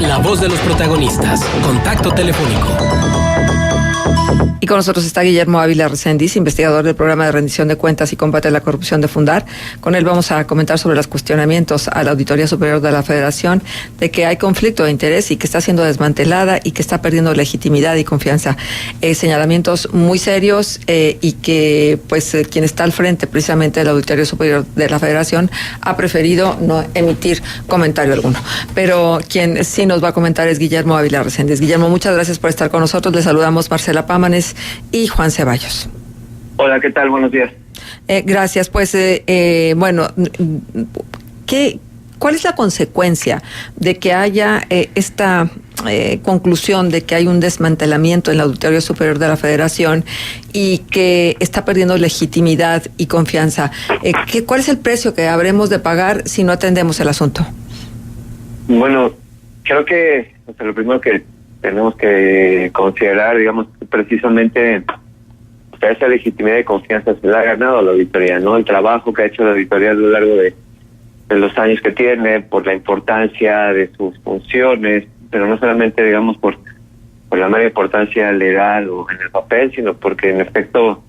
La voz de los protagonistas. Contacto telefónico. Y con nosotros está Guillermo Ávila Reséndiz, investigador del programa de rendición de cuentas y combate a la corrupción de Fundar. Con él vamos a comentar sobre los cuestionamientos a la Auditoría Superior de la Federación, de que hay conflicto de interés y que está siendo desmantelada y que está perdiendo legitimidad y confianza. Señalamientos muy serios y que quien está al frente precisamente de la Auditoría Superior de la Federación ha preferido no emitir comentario alguno. Pero quien sí nos va a comentar es Guillermo Ávila Reséndiz. Guillermo, muchas gracias por estar con nosotros. Le saludamos Marcela Pámanes y Juan Ceballos. Hola, ¿qué tal? Buenos días. Gracias. ¿Cuál es la consecuencia de que haya esta conclusión de que hay un desmantelamiento en la Auditoría Superior de la Federación y que está perdiendo legitimidad y confianza? ¿Cuál es el precio que habremos de pagar si no atendemos el asunto? Bueno, creo que lo primero que tenemos que considerar, digamos, precisamente esa legitimidad y confianza se la ha ganado la auditoría, ¿no? El trabajo que ha hecho la auditoría a lo largo de los años que tiene, por la importancia de sus funciones, pero no solamente, digamos, por la mera importancia legal o en el papel, sino porque en efecto,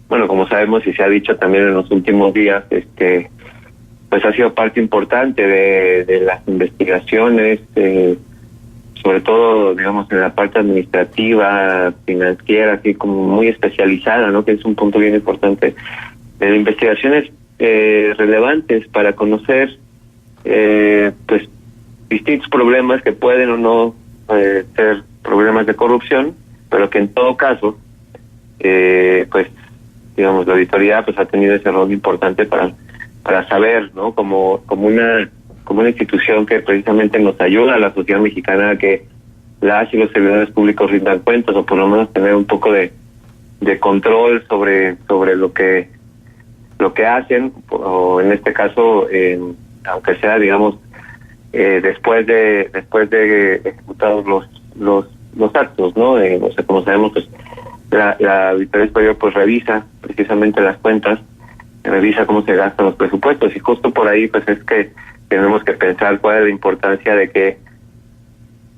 bueno, como sabemos y se ha dicho también en los últimos días, pues ha sido parte importante de las investigaciones, sobre todo, digamos, en la parte administrativa, financiera, así como muy especializada, ¿no? Que es un punto bien importante de investigaciones relevantes para conocer, pues, distintos problemas que pueden o no ser problemas de corrupción, pero que en todo caso, pues, digamos, la auditoría pues ha tenido ese rol importante para saber, ¿no? Como una institución que precisamente nos ayuda a la sociedad mexicana a que las y los servidores públicos rindan cuentas, o por lo menos tener un poco de control sobre lo que hacen, o en este caso, aunque sea, digamos, después de ejecutados los actos, ¿no? O sea, como sabemos, pues la Auditoría Superior pues revisa precisamente las cuentas, revisa cómo se gastan los presupuestos, y justo por ahí pues es que tenemos que pensar cuál es la importancia de que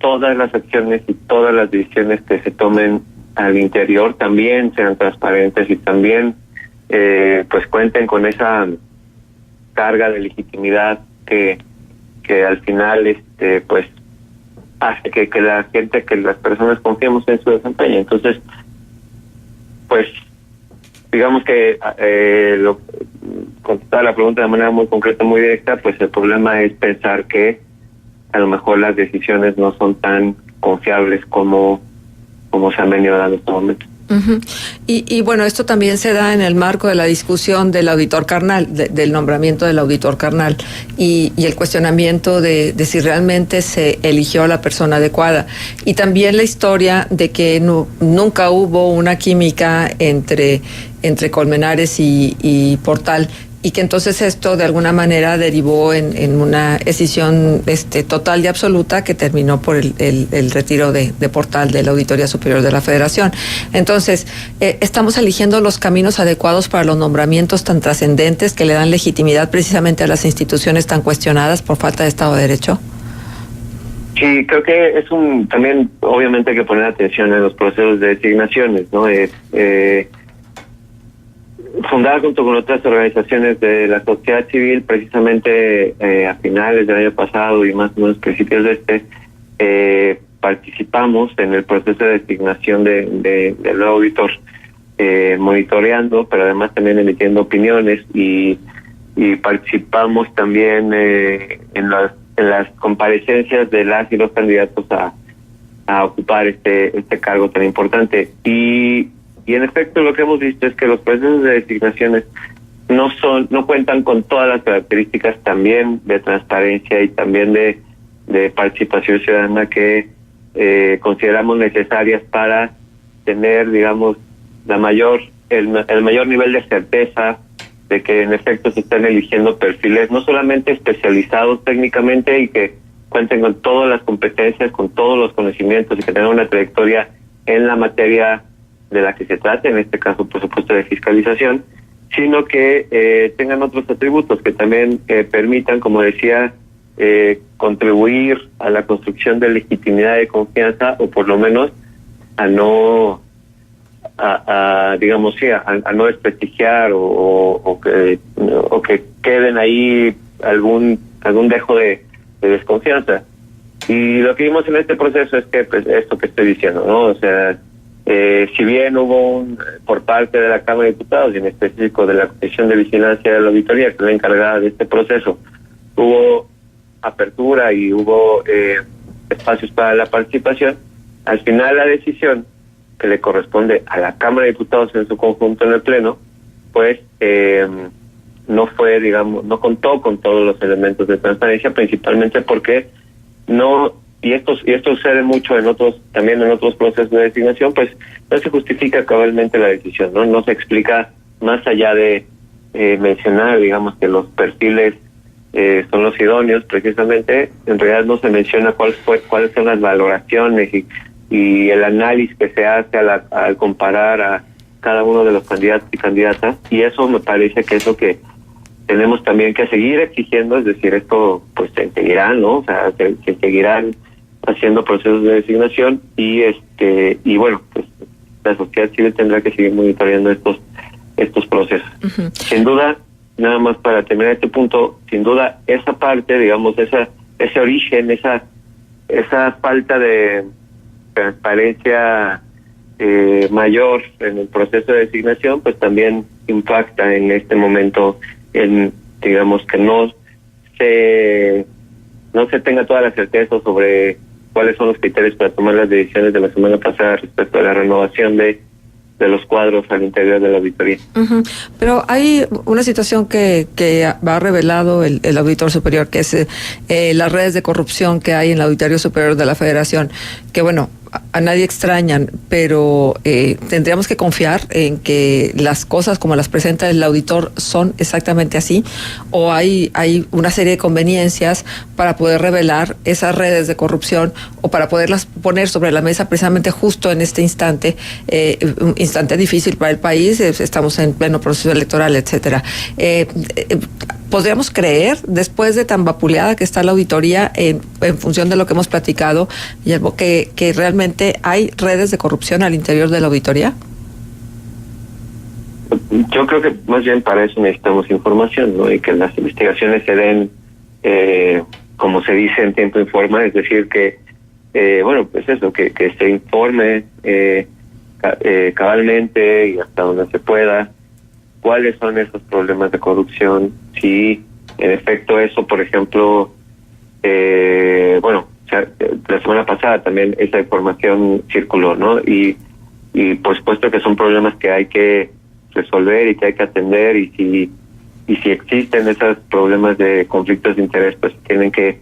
todas las acciones y todas las decisiones que se tomen al interior también sean transparentes y también pues cuenten con esa carga de legitimidad que al final pues hace que la gente, que las personas confiemos en su desempeño. Entonces, pues digamos que contestar la pregunta de manera muy concreta, muy directa, pues el problema es pensar que a lo mejor las decisiones no son tan confiables como se han venido dando en este momento. Uh-huh. Y bueno, esto también se da en el marco de la discusión del auditor carnal, del nombramiento del auditor carnal y el cuestionamiento de si realmente se eligió a la persona adecuada, y también la historia de que nunca hubo una química entre Colmenares y Portal, y que entonces esto de alguna manera derivó en una decisión total y absoluta que terminó por el retiro de Portal de la Auditoría Superior de la Federación. Entonces, ¿estamos eligiendo los caminos adecuados para los nombramientos tan trascendentes que le dan legitimidad precisamente a las instituciones tan cuestionadas por falta de Estado de Derecho? Sí, creo que también obviamente hay que poner atención en los procesos de designaciones, ¿no? Fundada junto con otras organizaciones de la sociedad civil, precisamente a finales del año pasado y más o menos principios de participamos en el proceso de designación del nuevo auditor, monitoreando, pero además también emitiendo opiniones, y participamos también en las comparecencias de las y los candidatos a ocupar este cargo tan importante. Y en efecto lo que hemos visto es que los procesos de designaciones no cuentan con todas las características también de transparencia y también de participación ciudadana que consideramos necesarias para tener, digamos, el mayor nivel de certeza de que en efecto se están eligiendo perfiles no solamente especializados técnicamente y que cuenten con todas las competencias, con todos los conocimientos y que tengan una trayectoria en la materia de la que se trate, en este caso por supuesto de fiscalización, sino que tengan otros atributos que también permitan, como decía, contribuir a la construcción de legitimidad de confianza, o por lo menos a no digamos a no desprestigiar o que queden ahí algún dejo de desconfianza. Y lo que vimos en este proceso es que, pues, esto que estoy diciendo, ¿no? O sea, si bien hubo por parte de la Cámara de Diputados, y en específico de la Comisión de Vigilancia de la Auditoría, que es la encargada de este proceso, hubo apertura y hubo espacios para la participación, al final la decisión que le corresponde a la Cámara de Diputados en su conjunto en el Pleno, pues no fue, digamos, no contó con todos los elementos de transparencia, principalmente porque y esto sucede mucho también en otros procesos de designación, pues no se justifica cabalmente la decisión, no se explica, más allá de mencionar, digamos, que los perfiles son los idóneos, precisamente, en realidad no se menciona cuáles son las valoraciones y el análisis que se hace al comparar a cada uno de los candidatos y candidatas, y eso me parece que es lo que tenemos también que seguir exigiendo, es decir, esto pues se seguirá, ¿no? O sea, se seguirán haciendo procesos de designación y bueno, pues la sociedad civil tendrá que seguir monitoreando estos procesos. Uh-huh. Sin duda, nada más para terminar este punto, sin duda esa parte, digamos, ese origen, esa falta de transparencia mayor en el proceso de designación, pues también impacta en este momento en, digamos, que no se tenga toda la certeza sobre cuáles son los criterios para tomar las decisiones de la semana pasada respecto a la renovación de los cuadros al interior de la auditoría. Uh-huh. Pero hay una situación que ha revelado el auditor superior, que es las redes de corrupción que hay en el Auditorio Superior de la Federación, que bueno, a nadie extrañan, pero tendríamos que confiar en que las cosas como las presenta el auditor son exactamente así, o hay una serie de conveniencias para poder revelar esas redes de corrupción o para poderlas poner sobre la mesa precisamente justo en este instante, un instante difícil para el país, estamos en pleno proceso electoral, etcétera. ¿Podríamos creer, después de tan vapuleada que está la auditoría, en función de lo que hemos platicado, Guillermo, que realmente hay redes de corrupción al interior de la auditoría? Yo creo que más bien para eso necesitamos información, ¿no? Y que las investigaciones se den, como se dice, en tiempo y forma, es decir, que, bueno, pues eso, que se informe cabalmente y hasta donde se pueda cuáles son esos problemas de corrupción, si en efecto eso, por ejemplo, bueno, o sea, la semana pasada también esa información circuló, ¿no? Y por supuesto que son problemas que hay que resolver y que hay que atender, y si existen esos problemas de conflictos de interés, pues tienen que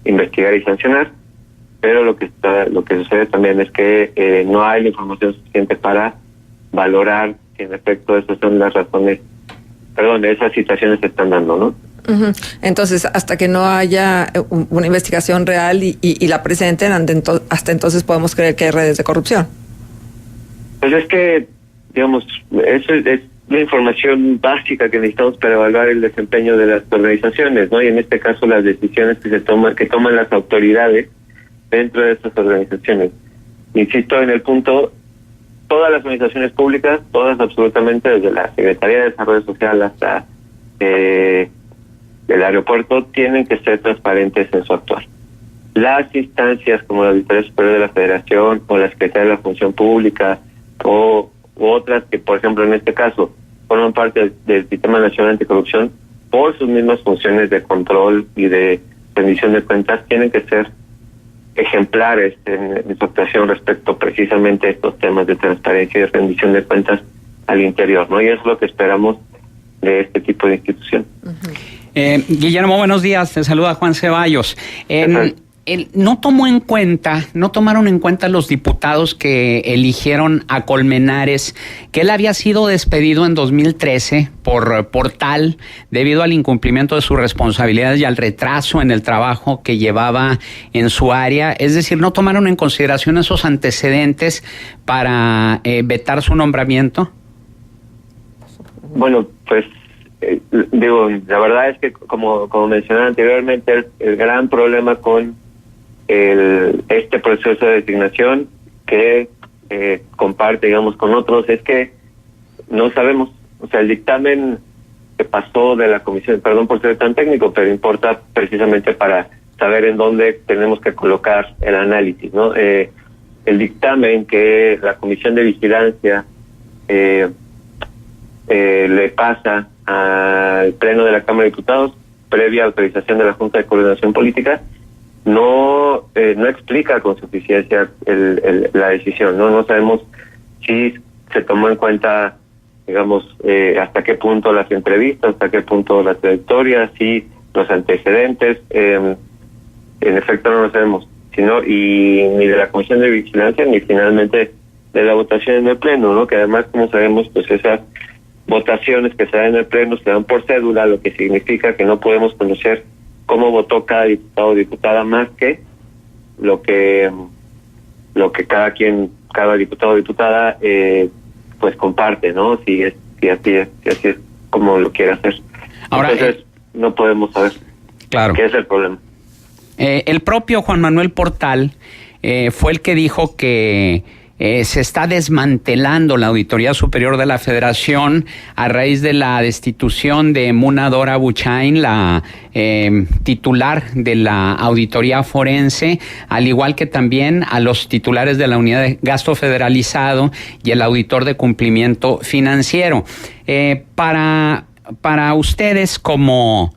investigar y sancionar. Pero lo que sucede también es que no hay la información suficiente para valorar si en efecto esas son las razones, esas situaciones se están dando, ¿no? Uh-huh. Entonces, hasta que no haya una investigación real y la presenten, hasta entonces podemos creer que hay redes de corrupción. Pues es que, digamos, eso es la información básica que necesitamos para evaluar el desempeño de las organizaciones, ¿no? Y en este caso las decisiones que toman las autoridades dentro de estas organizaciones. Insisto en el punto, todas las organizaciones públicas, todas absolutamente, desde la Secretaría de Desarrollo Social hasta el aeropuerto, tienen que ser transparentes en su actuar. Las instancias como la Auditoría Superior de la Federación o la Secretaría de la Función Pública u otras que, por ejemplo, en este caso, forman parte del Sistema Nacional Anticorrupción, por sus mismas funciones de control y de rendición de cuentas, tienen que ser ejemplares en su actuación respecto precisamente a estos temas de transparencia y de rendición de cuentas al interior, ¿no? Y eso es lo que esperamos de este tipo de institución. Uh-huh. Guillermo, buenos días. Te saluda Juan Ceballos. No tomaron en cuenta los diputados que eligieron a Colmenares, que él había sido despedido en 2013 por tal, debido al incumplimiento de sus responsabilidades y al retraso en el trabajo que llevaba en su área. Es decir, no tomaron en consideración esos antecedentes para vetar su nombramiento. Bueno, pues digo, la verdad es que como mencioné anteriormente, el gran problema con este proceso de designación que comparte, digamos, con otros, es que no sabemos, o sea, el dictamen que pasó de la comisión, perdón por ser tan técnico, pero importa precisamente para saber en dónde tenemos que colocar el análisis, ¿no? El dictamen que la Comisión de Vigilancia le pasa al Pleno de la Cámara de Diputados, previa autorización de la Junta de Coordinación Política, no explica con suficiencia la decisión, ¿no? No sabemos si se tomó en cuenta, digamos, hasta qué punto las entrevistas, hasta qué punto la trayectoria, si los antecedentes, en efecto no lo sabemos, y ni de la Comisión de Vigilancia ni finalmente de la votación en el Pleno, ¿no? Que además, como sabemos, pues esas votaciones que se dan en el Pleno se dan por cédula, lo que significa que no podemos conocer cómo votó cada diputado o diputada, más que lo que cada diputado o diputada pues comparte, ¿no? Si así es como lo quiere hacer. Ahora, entonces no podemos saber. Claro. ¿Qué es el problema? El propio Juan Manuel Portal fue el que dijo que se está desmantelando la Auditoría Superior de la Federación a raíz de la destitución de Muna Dora Buchain, la titular de la Auditoría Forense, al igual que también a los titulares de la Unidad de Gasto Federalizado y el auditor de cumplimiento financiero. Para ustedes, como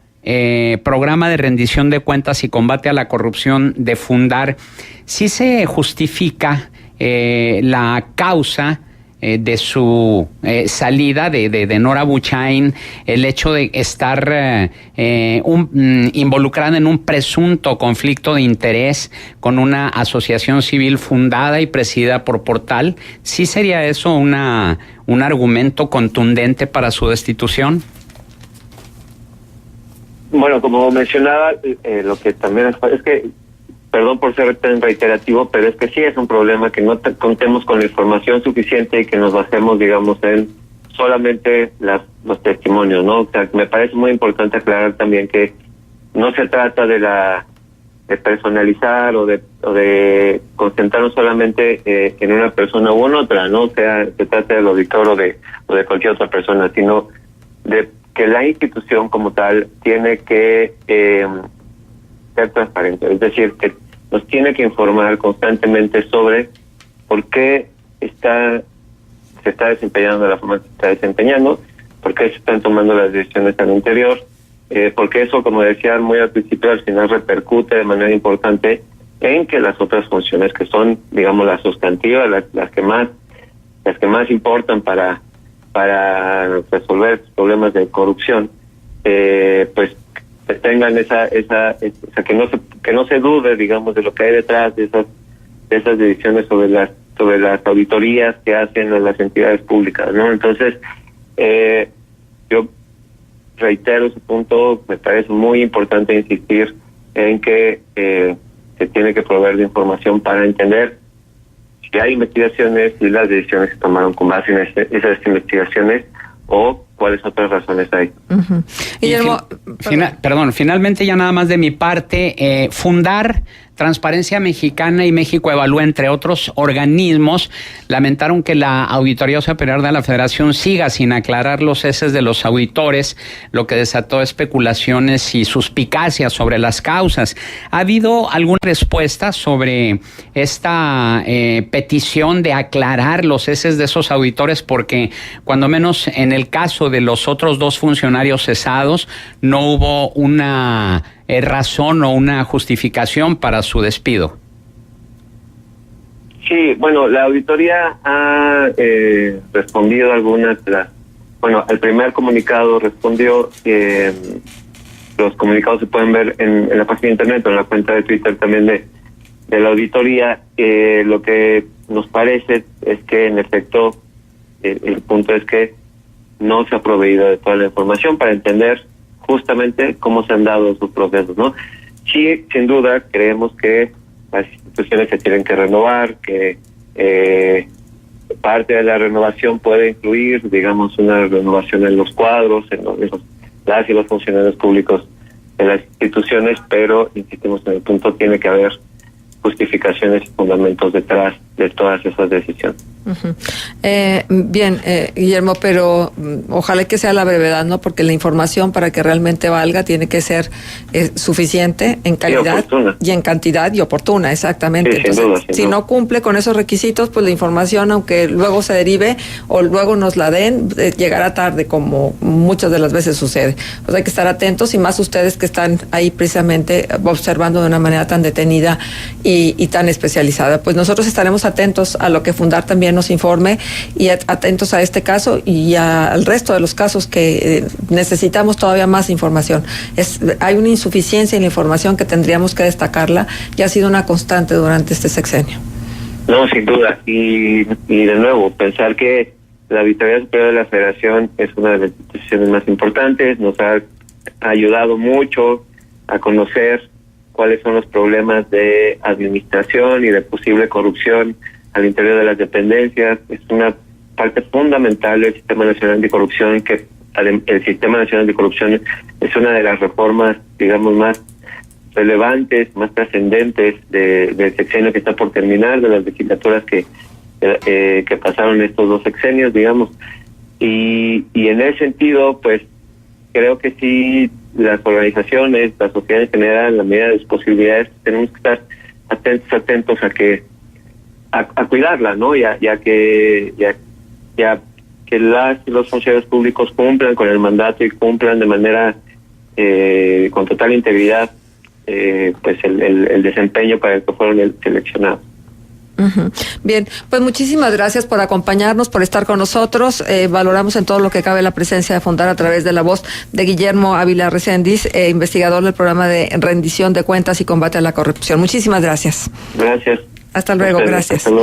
programa de rendición de cuentas y combate a la corrupción de Fundar, ¿sí se justifica la causa de su salida de Nora Buchain, el hecho de estar involucrada en un presunto conflicto de interés con una asociación civil fundada y presidida por Portal? ¿Sí sería eso un argumento contundente para su destitución? Bueno, como mencionaba, lo que también es que, perdón por ser tan reiterativo, pero es que sí es un problema que no contemos con la información suficiente y que nos basemos, digamos, en solamente los testimonios, ¿no? O sea, me parece muy importante aclarar también que no se trata de personalizar o de concentrarnos solamente en una persona u en otra, ¿no? O sea, se trata del auditor o de cualquier otra persona, sino de que la institución como tal tiene que ser transparente, es decir, que nos tiene que informar constantemente sobre por qué se está desempeñando de la forma que se está desempeñando, por qué se están tomando las decisiones al interior, porque eso, como decía muy al principio, al final repercute de manera importante en que las otras funciones que son, digamos, las sustantivas, las que más importan para resolver problemas de corrupción, pues tengan esa que no se dude, digamos, de lo que hay detrás de esas decisiones sobre las auditorías que hacen a las entidades públicas, ¿no? Entonces, yo reitero ese punto. Me parece muy importante insistir en que se tiene que proveer de información para entender si hay investigaciones y las decisiones se tomaron con base en esas investigaciones o cuáles otras razones hay. Uh-huh. Guillermo, finalmente, ya nada más de mi parte, Fundar, Transparencia Mexicana y México Evalúa, entre otros organismos, lamentaron que la Auditoría Superior de la Federación siga sin aclarar los ceses de los auditores, lo que desató especulaciones y suspicacias sobre las causas. ¿Ha habido alguna respuesta sobre esta petición de aclarar los ceses de esos auditores? Porque cuando menos en el caso de los otros dos funcionarios cesados no hubo una razón o una justificación para su despido. Sí, bueno, la auditoría ha respondido algunas de las... Bueno, el primer comunicado respondió, los comunicados se pueden ver en la página de internet o en la cuenta de Twitter también de la auditoría. Lo que nos parece es que, en efecto, el punto es que no se ha proveído de toda la información para entender justamente cómo se han dado sus procesos, ¿no? Sí, sin duda, creemos que las instituciones se tienen que renovar, que parte de la renovación puede incluir, digamos, una renovación en los cuadros, en las y los funcionarios públicos de las instituciones, pero insistimos en el punto, tiene que haber justificaciones y fundamentos detrás de todas esas decisiones. Uh-huh. Bien, Guillermo, pero ojalá que sea la brevedad, ¿no? Porque la información, para que realmente valga, tiene que ser suficiente en calidad y en cantidad y oportuna, exactamente. Sí, entonces, sin duda, si no cumple con esos requisitos, pues la información, aunque luego se derive o luego nos la den, llegará tarde, como muchas de las veces sucede. Pues hay que estar atentos, y más ustedes que están ahí precisamente observando de una manera tan detenida y tan especializada. Pues nosotros estaremos atentos a lo que Fundar también nos informe, y atentos a este caso y al resto de los casos que necesitamos todavía más información. Hay una insuficiencia en la información que tendríamos que destacarla, y ha sido una constante durante este sexenio. No, sin duda. Y de nuevo, pensar que la Auditoría Superior de la Federación es una de las instituciones más importantes, nos ha ayudado mucho a conocer cuáles son los problemas de administración y de posible corrupción al interior de las dependencias. Es una parte fundamental del Sistema Nacional Anticorrupción, que el Sistema Nacional Anticorrupción es una de las reformas, digamos, más relevantes, más trascendentes del sexenio que está por terminar, de las legislaturas que pasaron estos 2 sexenios, digamos. Y en ese sentido, pues, creo que sí, las organizaciones, la sociedad en general, en la medida de sus posibilidades, tenemos que estar atentos a cuidarla, ¿no? Ya que los funcionarios públicos cumplan con el mandato y cumplan de manera con total integridad pues el desempeño para el que fueron seleccionados. Uh-huh. Bien, pues muchísimas gracias por acompañarnos, por estar con nosotros. Valoramos en todo lo que cabe la presencia de Fundar a través de la voz de Guillermo Ávila Reséndiz, investigador del programa de rendición de cuentas y combate a la corrupción. Muchísimas gracias. Gracias. Hasta luego, gracias. Hasta luego.